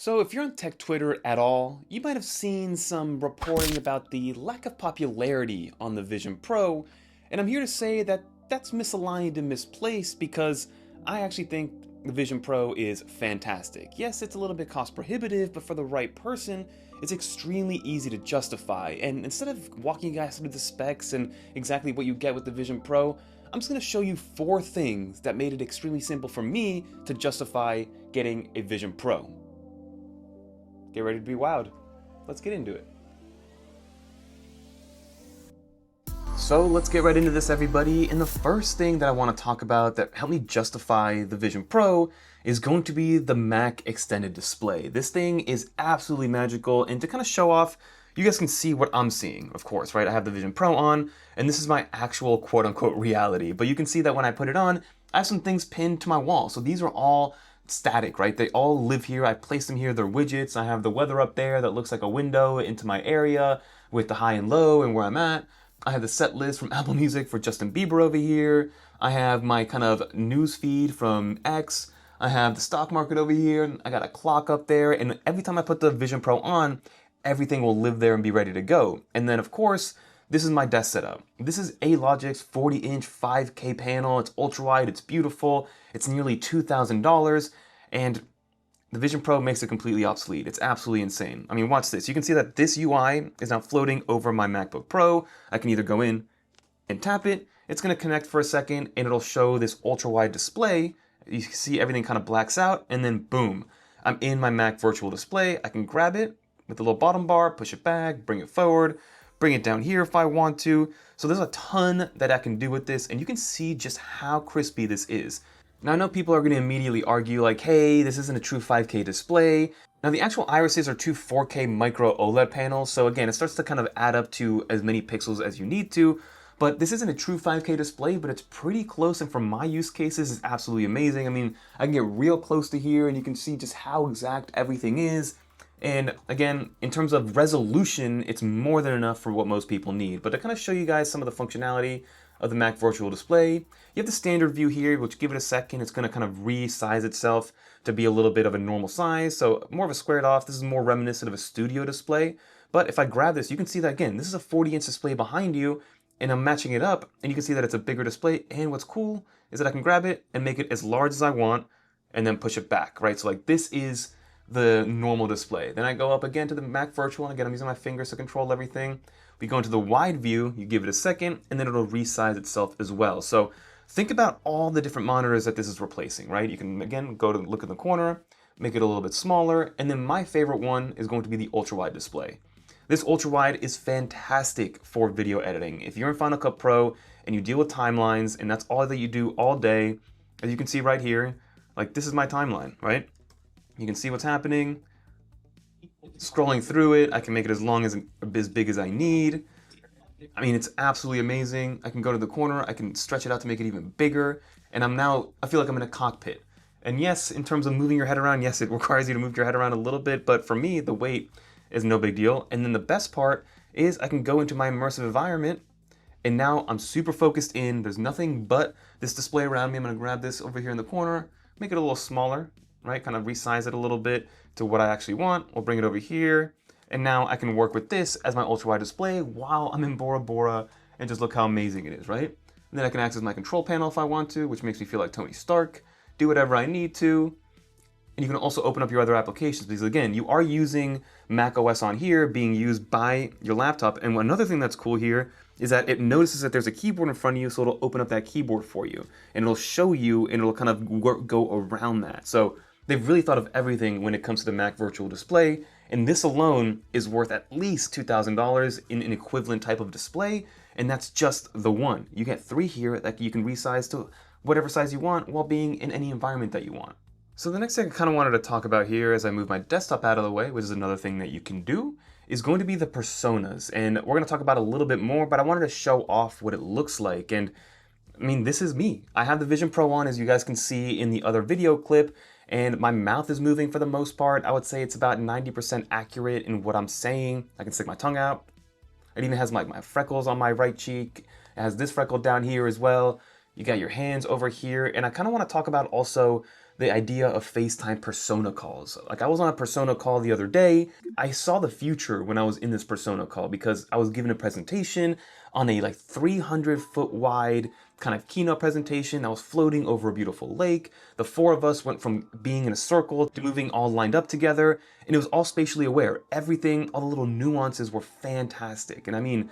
So if you're on tech Twitter at all, you might have seen some reporting about the lack of popularity on the Vision Pro, and I'm here to say that that's misaligned and misplaced because I actually think the Vision Pro is fantastic. Yes, it's a little bit cost prohibitive, but for the right person, it's extremely easy to justify. And instead of walking you guys through the specs and exactly what you get with the Vision Pro, I'm just going to show you 4 things that made it extremely simple for me to justify getting a Vision Pro. Get ready to be wowed. Let's get into it. So let's get right into this, everybody. And the first thing that I want to talk about that helped me justify the Vision Pro is going to be the Mac Extended Display. This thing is absolutely magical, and to kind of show off, you guys can see what I'm seeing, of course, right? I have the Vision Pro on, and this is my actual quote-unquote reality. But you can see that when I put it on, I have some things pinned to my wall. So these are all static, right? They all live here. I placed them here. They're widgets. I have the weather up there that looks like a window into my area with the high and low and where I'm at. I have the set list from Apple Music for Justin Bieber over here. I have my kind of news feed from X. I have the stock market over here. I got a clock up there. And every time I put the Vision Pro on, everything will live there and be ready to go. And then, of course, this is my desk setup. This is A-Logic's 40-inch 5K panel. It's ultra-wide, it's beautiful. It's nearly $2,000, and the Vision Pro makes it completely obsolete. It's absolutely insane. I mean, watch this. You can see that this UI is now floating over my MacBook Pro. I can either go in and tap it. It's going to connect for a second, and it'll show this ultra-wide display. You can see everything kind of blacks out, and then boom, I'm in my Mac Virtual Display. I can grab it with the little bottom bar, push it back, bring it forward, bring it down here if I want to. So there's a ton that I can do with this, and you can see just how crispy this is. Now I know people are going to immediately argue like, hey, this isn't a true 5K display. Now the actual irises are 2 4K micro OLED panels, so again, it starts to kind of add up to as many pixels as you need to, but this isn't a true 5K display, but it's pretty close, and for my use cases, it's absolutely amazing. I mean, I can get real close to here, and you can see just how exact everything is. And again, in terms of resolution, it's more than enough for what most people need. But to kind of show you guys some of the functionality of the Mac Virtual Display, you have the standard view here, which give it a second, it's going to kind of resize itself to be a little bit of a normal size. So more of a squared off. This is more reminiscent of a studio display. But if I grab this, you can see that again, this is a 40-inch display behind you, and I'm matching it up, and you can see that it's a bigger display. And what's cool is that I can grab it and make it as large as I want, and then push it back, right? So like this is the normal display. Then I go up again to the Mac Virtual, and again, I'm using my fingers to control everything. We go into the wide view, you give it a second, and then it'll resize itself as well. So think about all the different monitors that this is replacing, right? You can, again, go to look in the corner, make it a little bit smaller, and then my favorite one is going to be the ultra-wide display. This ultra-wide is fantastic for video editing. If you're in Final Cut Pro and you deal with timelines, and that's all that you do all day, as you can see right here, like this is my timeline, right? You can see what's happening. Scrolling through it, I can make it as long as big as I need. I mean, it's absolutely amazing. I can go to the corner, I can stretch it out to make it even bigger, and I feel like I'm in a cockpit. And yes, in terms of moving your head around, yes, it requires you to move your head around a little bit, but for me, the weight is no big deal. And then the best part is I can go into my immersive environment, and now I'm super focused in. There's nothing but this display around me. I'm gonna grab this over here in the corner, make it a little smaller, right? Kind of resize it a little bit to what I actually want. We'll bring it over here. And now I can work with this as my ultra-wide display while I'm in Bora Bora, and just look how amazing it is, right? And then I can access my control panel if I want to, which makes me feel like Tony Stark, do whatever I need to. And you can also open up your other applications because again, you are using Mac OS on here being used by your laptop. And another thing that's cool here is that it notices that there's a keyboard in front of you, so it'll open up that keyboard for you. And it'll show you, and it'll kind of go around that. So they've really thought of everything when it comes to the Mac Virtual Display, and this alone is worth at least $2,000 in an equivalent type of display, and that's just the one. You get 3 here that you can resize to whatever size you want while being in any environment that you want. So the next thing I kind of wanted to talk about here as I move my desktop out of the way, which is another thing that you can do, is going to be the personas. And we're going to talk about it a little bit more, but I wanted to show off what it looks like. And I mean, this is me. I have the Vision Pro on, as you guys can see in the other video clip, and my mouth is moving for the most part. I would say it's about 90% accurate in what I'm saying. I can stick my tongue out. It even has my freckles on my right cheek. It has this freckle down here as well. You got your hands over here. And I kind of want to talk about also the idea of FaceTime persona calls. Like I was on a persona call the other day. I saw the future when I was in this persona call because I was given a presentation on a like 300-foot wide kind of keynote presentation that was floating over a beautiful lake. The four of us went from being in a circle to moving all lined up together, and it was all spatially aware. Everything, all the little nuances were fantastic. And I mean,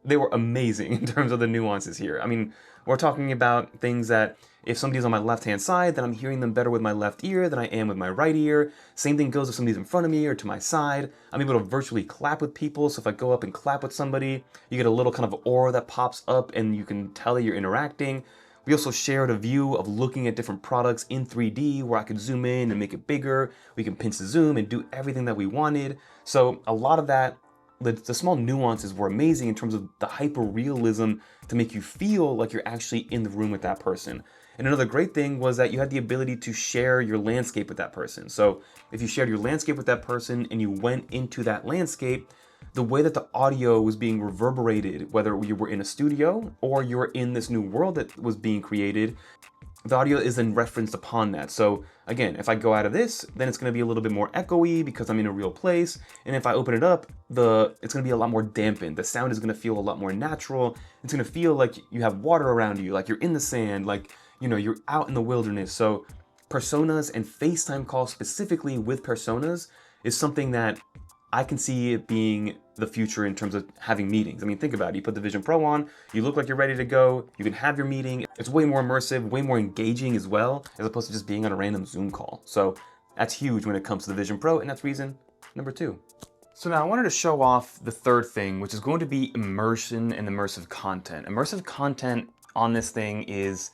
they were amazing in terms of the nuances here. I mean, we're talking about things that if somebody's on my left-hand side, then I'm hearing them better with my left ear than I am with my right ear. Same thing goes if somebody's in front of me or to my side. I'm able to virtually clap with people. So if I go up and clap with somebody, you get a little kind of aura that pops up and you can tell that you're interacting. We also shared a view of looking at different products in 3D where I could zoom in and make it bigger. We can pinch the zoom and do everything that we wanted. So a lot of that, the small nuances were amazing in terms of the hyper realism to make you feel like you're actually in the room with that person. And another great thing was that you had the ability to share your landscape with that person. So if you shared your landscape with that person and you went into that landscape, the way that the audio was being reverberated, whether you were in a studio or you were in this new world that was being created, the audio is then referenced upon that. So again, if I go out of this, then it's going to be a little bit more echoey because I'm in a real place. And if I open it up, it's going to be a lot more dampened. The sound is going to feel a lot more natural. It's going to feel like you have water around you, like you're in the sand, like, you know, you're out in the wilderness. So personas and FaceTime calls specifically with personas is something that I can see it being the future in terms of having meetings. I mean, think about it. You put the Vision Pro on, you look like you're ready to go, you can have your meeting. It's way more immersive, way more engaging as well, as opposed to just being on a random Zoom call. So that's huge when it comes to the Vision Pro, and that's reason number 2. So now I wanted to show off the third thing, which is going to be immersion and immersive content. Immersive content on this thing is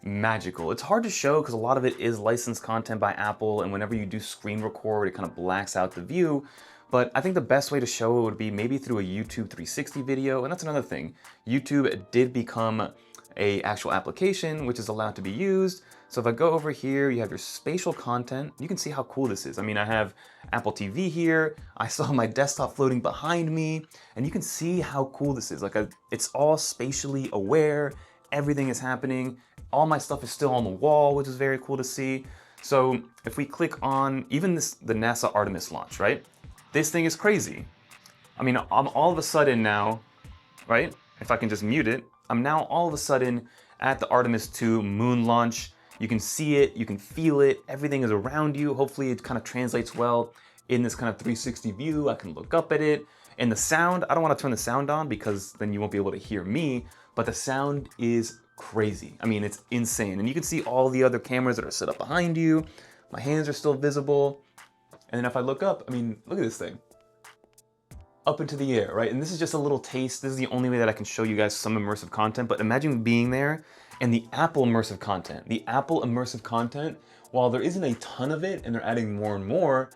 magical. It's hard to show because a lot of it is licensed content by Apple, and whenever you do screen record, it kind of blacks out the view. But I think the best way to show it would be maybe through a YouTube 360 video, and that's another thing. YouTube did become a actual application which is allowed to be used. So if I go over here, you have your spatial content. You can see how cool this is. I mean, I have Apple TV here. I saw my desktop floating behind me, and you can see how cool this is. Like it's all spatially aware. Everything is happening. All my stuff is still on the wall, which is very cool to see. So if we click on even the NASA Artemis launch, right? This thing is crazy. I mean, I'm all of a sudden now, right? If I can just mute it, I'm now all of a sudden at the Artemis 2 moon launch. You can see it, you can feel it, everything is around you. Hopefully it kind of translates well in this kind of 360 view. I can look up at it. And the sound, I don't want to turn the sound on because then you won't be able to hear me, but the sound is crazy. I mean, it's insane. And you can see all the other cameras that are set up behind you. My hands are still visible. And then if I look up, I mean, look at this thing. Up into the air, right? And this is just a little taste. This is the only way that I can show you guys some immersive content, but imagine being there and the Apple immersive content. The Apple immersive content, while there isn't a ton of it and they're adding more and more,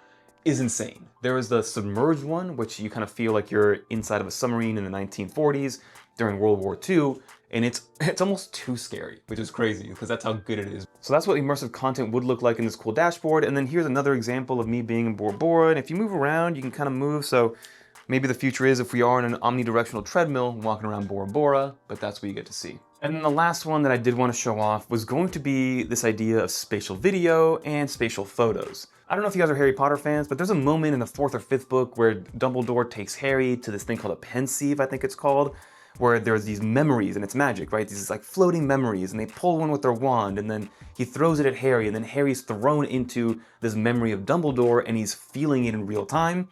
is insane. There is the submerged one, which you kind of feel like you're inside of a submarine in the 1940s during World War II, and it's almost too scary, which is crazy because that's how good it is. So that's what immersive content would look like in this cool dashboard. And then here's another example of me being in Bora Bora. And if you move around, you can kind of move. So maybe the future is if we are in an omnidirectional treadmill walking around Bora Bora, but that's what you get to see. And then the last one that I did want to show off was going to be this idea of spatial video and spatial photos. I don't know if you guys are Harry Potter fans, but there's a moment in the 4th or 5th book where Dumbledore takes Harry to this thing called a pensieve, I think it's called, where there's these memories and it's magic, right? These like floating memories, and they pull one with their wand and then he throws it at Harry, and then Harry's thrown into this memory of Dumbledore and he's feeling it in real time.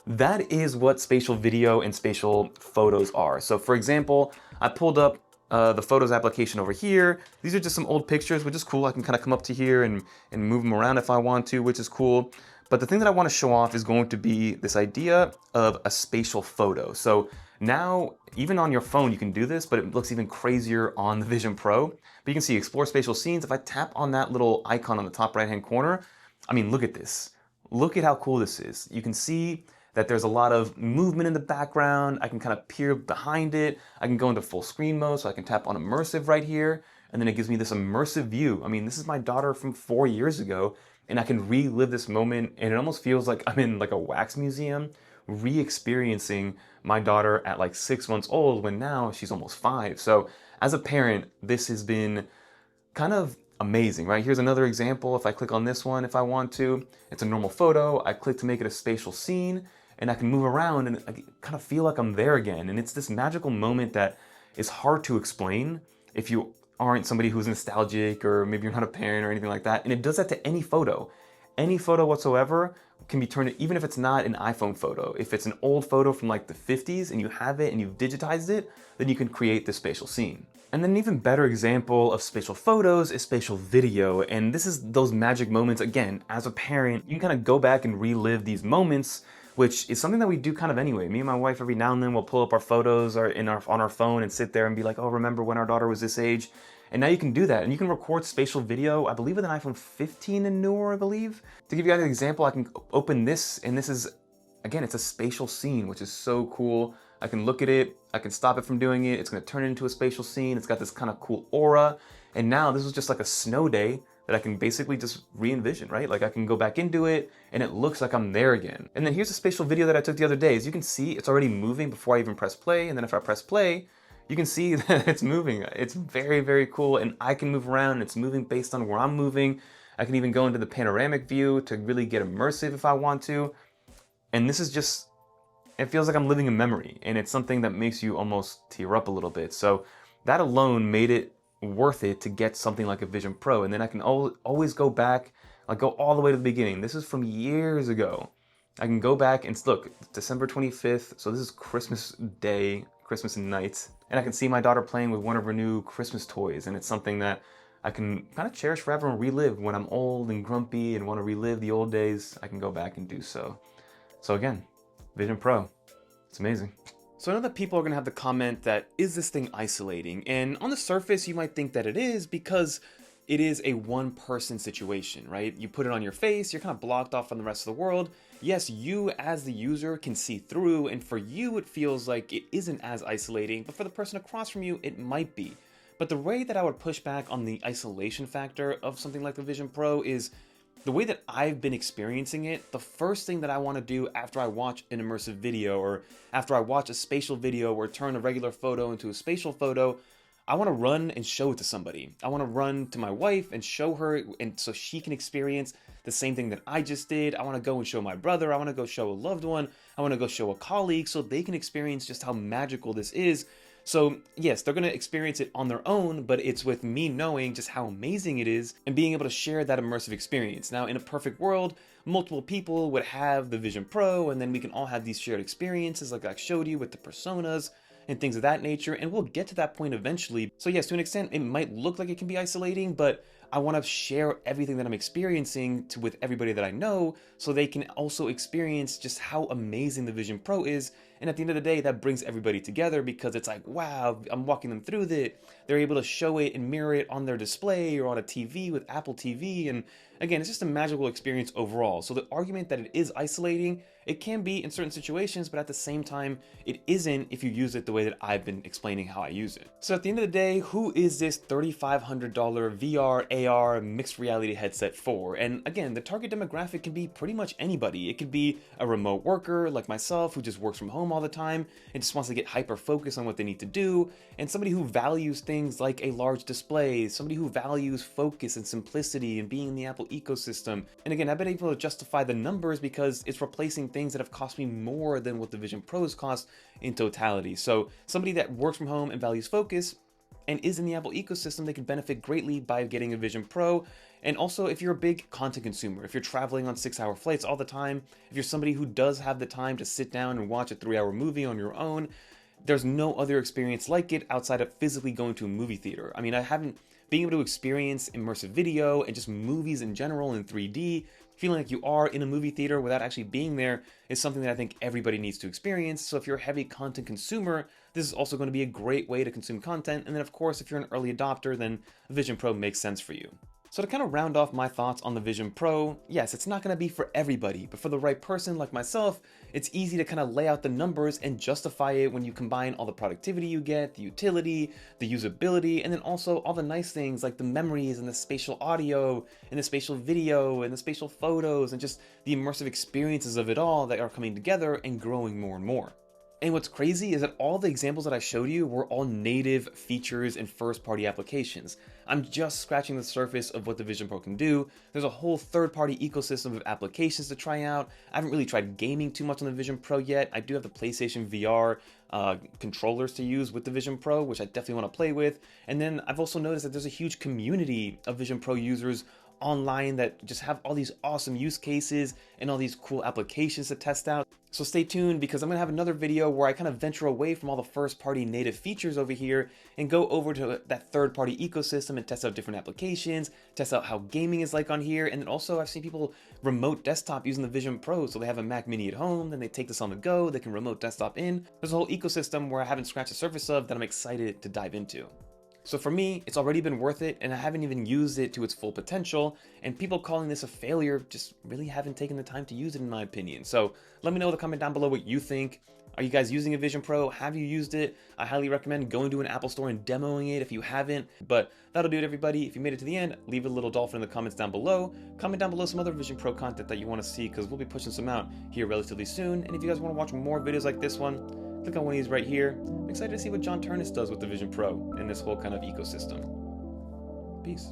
That is what spatial video and spatial photos are. So for example, I pulled up the Photos application over here. These are just some old pictures, which is cool. I can kind of come up to here and move them around if I want to, which is cool. But the thing that I want to show off is going to be this idea of a spatial photo. So now, even on your phone, you can do this, but it looks even crazier on the Vision Pro. But you can see Explore Spatial Scenes. If I tap on that little icon on the top right-hand corner, I mean, look at this. Look at how cool this is. You can see that there's a lot of movement in the background. I can kind of peer behind it. I can go into full screen mode, so I can tap on Immersive right here, and then it gives me this immersive view. I mean, this is my daughter from 4 years ago, and I can relive this moment, and it almost feels like I'm in like a wax museum, re-experiencing my daughter at like 6 months old when now she's almost 5. So as a parent, this has been kind of Amazing, right? Here's another example. If I click on this one, if I want to, it's a normal photo. I click to make it a spatial scene, and I can move around and I kind of feel like I'm there again. And it's this magical moment that is hard to explain if you aren't somebody who's nostalgic, or maybe you're not a parent or anything like that. And it does that to any photo. Any photo whatsoever can be turned, even if it's not an iPhone photo. If it's an old photo from like the 50s and you have it and you've digitized it, then you can create this spatial scene. And then an even better example of spatial photos is spatial video. And this is those magic moments, again, as a parent, you can kind of go back and relive these moments, which is something that we do kind of anyway. Me and my wife, every now and then, will pull up our photos on our phone and sit there and be like, oh, remember when our daughter was this age? And now you can do that, and you can record spatial video, I believe with an iPhone 15 and newer, I believe. To give you guys an example, I can open this, and this is, again, it's a spatial scene, which is so cool. I can look at it, I can stop it from doing it, it's gonna turn it into a spatial scene, it's got this kind of cool aura, and now this is just like a snow day that I can basically just re-envision, right? Like I can go back into it, and it looks like I'm there again. And then here's a spatial video that I took the other day. As you can see, it's already moving before I even press play, and then if I press play, you can see that it's moving. It's very, very cool, and I can move around, and it's moving based on where I'm moving. I can even go into the panoramic view to really get immersive if I want to. And this is just, it feels like I'm living a memory, and it's something that makes you almost tear up a little bit. So that alone made it worth it to get something like a Vision Pro. And then I can always go back, like go all the way to the beginning. This is from years ago. I can go back and look, December 25th, so this is Christmas Day, Christmas night, and I can see my daughter playing with one of her new Christmas toys, and it's something that I can kind of cherish forever and relive. When I'm old and grumpy and want to relive the old days, I can go back and do so. So again, Vision Pro, it's amazing. So I know that people are gonna have the comment that, is this thing isolating? And on the surface, you might think that it is, because it is a one-person situation, right? You put it on your face, you're kind of blocked off from the rest of the world. Yes, you as the user can see through, and for you it feels like it isn't as isolating, but for the person across from you, it might be. But the way that I would push back on the isolation factor of something like the Vision Pro is the way that I've been experiencing it. The first thing that I want to do after I watch an immersive video, or after I watch a spatial video or turn a regular photo into a spatial photo, I want to run and show it to somebody. I want to run to my wife and show her, and so she can experience the same thing that I just did. I want to go and show my brother. I want to go show a loved one. I want to go show a colleague so they can experience just how magical this is. So yes, they're going to experience it on their own, but it's with me knowing just how amazing it is and being able to share that immersive experience. Now, in a perfect world, multiple people would have the Vision Pro, and then we can all have these shared experiences like I showed you with the personas and things of that nature, and we'll get to that point eventually. So yes, to an extent, it might look like it can be isolating, but I want to share everything that I'm experiencing with everybody that I know, so they can also experience just how amazing the Vision Pro is. And at the end of the day, that brings everybody together, because it's like, wow, I'm walking them through it. They're able to show it and mirror it on their display or on a TV with Apple TV. And again, it's just a magical experience overall. So the argument that it is isolating, it can be in certain situations, but at the same time, it isn't if you use it the way that I've been explaining how I use it. So at the end of the day, who is this $3,500 VR, AR, mixed reality headset for? And again, the target demographic can be pretty much anybody. It could be a remote worker like myself who just works from home all the time and just wants to get hyper focused on what they need to do, and somebody who values things like a large display, somebody who values focus and simplicity and being in the Apple ecosystem. And again, I've been able to justify the numbers because it's replacing things that have cost me more than what the Vision Pros cost in totality. So somebody that works from home and values focus and is in the Apple ecosystem, they can benefit greatly by getting a Vision Pro. And also, if you're a big content consumer, if you're traveling on 6-hour flights all the time, if you're somebody who does have the time to sit down and watch a 3-hour movie on your own, there's no other experience like it outside of physically going to a movie theater. I mean, being able to experience immersive video and just movies in general in 3D, feeling like you are in a movie theater without actually being there, is something that I think everybody needs to experience. So if you're a heavy content consumer, this is also going to be a great way to consume content. And then of course, if you're an early adopter, then a Vision Pro makes sense for you. So to kind of round off my thoughts on the Vision Pro, yes, it's not going to be for everybody, but for the right person like myself, it's easy to kind of lay out the numbers and justify it when you combine all the productivity you get, the utility, the usability, and then also all the nice things like the memories and the spatial audio and the spatial video and the spatial photos and just the immersive experiences of it all that are coming together and growing more and more. And what's crazy is that all the examples that I showed you were all native features in first-party applications. I'm just scratching the surface of what the Vision Pro can do. There's a whole third-party ecosystem of applications to try out. I haven't really tried gaming too much on the Vision Pro yet. I do have the PlayStation VR controllers to use with the Vision Pro, which I definitely want to play with. And then I've also noticed that there's a huge community of Vision Pro users online that just have all these awesome use cases and all these cool applications to test out. So stay tuned, because I'm gonna have another video where I kind of venture away from all the first-party native features over here and go over to that third-party ecosystem and test out different applications, test out how gaming is like on here. And then also I've seen people remote desktop using the Vision Pro. So they have a Mac Mini at home, then they take this on the go, they can remote desktop in. There's a whole ecosystem where I haven't scratched the surface of that I'm excited to dive into. So for me, it's already been worth it, and I haven't even used it to its full potential, and people calling this a failure just really haven't taken the time to use it, in my opinion. So let me know in the comment down below what you think. Are you guys using a Vision Pro? Have you used it? I highly recommend going to an Apple store and demoing it if you haven't. But that'll do it, everybody. If you made it to the end, leave a little dolphin in the comments down below. Comment down below some other Vision Pro content that you want to see, because we'll be pushing some out here relatively soon. And if you guys want to watch more videos like this one, click on one of these right here. I'm excited to see what John Turnus does with the Vision Pro and this whole kind of ecosystem. Peace.